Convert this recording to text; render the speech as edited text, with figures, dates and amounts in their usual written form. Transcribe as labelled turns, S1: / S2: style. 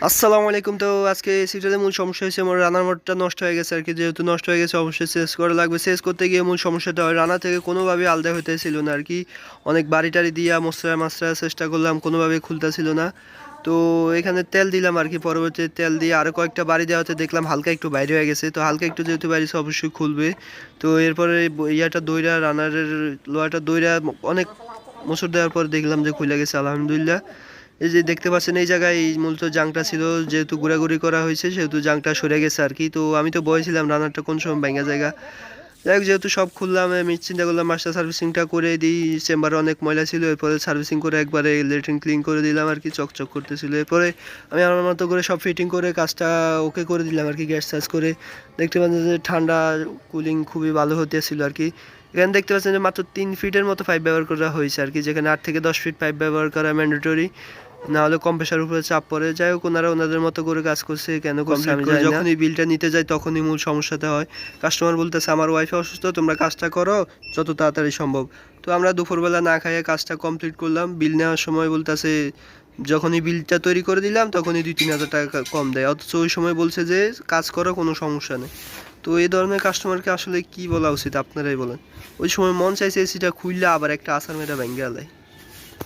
S1: আসসালামু আলাইকুম। তো আজকে এসিটাতে মূল সমস্যা হয়েছে, আমার রান্নার মোডটা নষ্ট হয়ে গেছে আর কি। যেহেতু নষ্ট হয়ে গেছে অবশ্যই চেঞ্জ করা লাগবে। চেঞ্জ করতে গিয়ে মূল সমস্যাটা হয় রান্না থেকে কোনোভাবে আলাদা হইতেছিল না আর কি। অনেক বাড়ি টাড়ি দিয়া মশলা মাছরা চেষ্টা করলাম, কোনোভাবে খুলতেছিল না। তো এখানে তেল দিলাম আর কি, পরবর্তী তেল দিয়ে আরও কয়েকটা বাড়ি দেওয়াতে দেখলাম হালকা একটু বাইরে হয়ে গেছে। তো হালকা একটু যেহেতু বাইরেছে অবশ্যই খুলবে। তো এরপরে ইয়াটা দইরা রান্নারের লোহাটা দইরা অনেক মোচড় দেওয়ার পর দেখলাম যে খুলে গেছে আলহামদুলিল্লাহ। এই যে দেখতে পাচ্ছেন এই জায়গায় মূলত জাংটা ছিল, যেহেতু ঘোরাঘুরি করা হয়েছে সেহেতু জাংটা সরে গেছে আর কি। তো আমি তো বলেছিলাম রান্নাটা কোন সময় ভেঙে জায়গা। যাই হোক, যেহেতু সব খুললাম আমি চিন্তা করলাম মাস্টার সার্ভিসিংটা করে দিই। চেম্বারে অনেক ময়লা ছিল, এরপরে সার্ভিসিং করে একবারে লেট্রিন ক্লিন করে দিলাম আর কি, চকচক করতেছিল। এরপরে আমি আমার মতো করে সব ফিটিং করে কাজটা ওকে করে দিলাম আর কি, গ্যাস চার্জ করে। দেখতে পাচ্ছেন যে ঠান্ডা কুলিং খুবই ভালো হতেছিল আর কি। এখানে দেখতে পাচ্ছেন যে মাত্র 3 ফিটের মতো পাইপ ব্যবহার করা হয়েছে আর কি, যেখানে 8 থেকে 10 ফিট পাইপ ব্যবহার করা ম্যান্ডেটরি, না হলে কম্প্রেসার উপরে চাপ পড়ে। যাই হোক, ওনারা ওনাদের মতো করে কাজ করছে, কেন করছে আমি জানি না। যখনই বিলটা নিতে যাই তখনই মূল সমস্যাটা হয়। কাস্টমার বলতেছে আমার ওয়াইফ অসুস্থ, তোমরা কাজটা করো যত তাড়াতাড়ি সম্ভব। তো আমরা দুপুরবেলা না খাইয়ে কাজটা কমপ্লিট করলাম। বিল নেওয়ার সময় বলতেছে যখনই বিলটা তৈরি করে দিলাম তখনই 2-3 হাজার টাকা কম দেয়, অথচ ওই সময় বলছে যে কাজ করো, কোনো সমস্যা নেই। তো এই ধরনের কাস্টমারকে আসলে কি বলা উচিত আপনারাই বলেন। ওই সময় মন চাইছে এসিটা খুললে আবার একটা আসার মেয়েটা ভেঙে গেলে।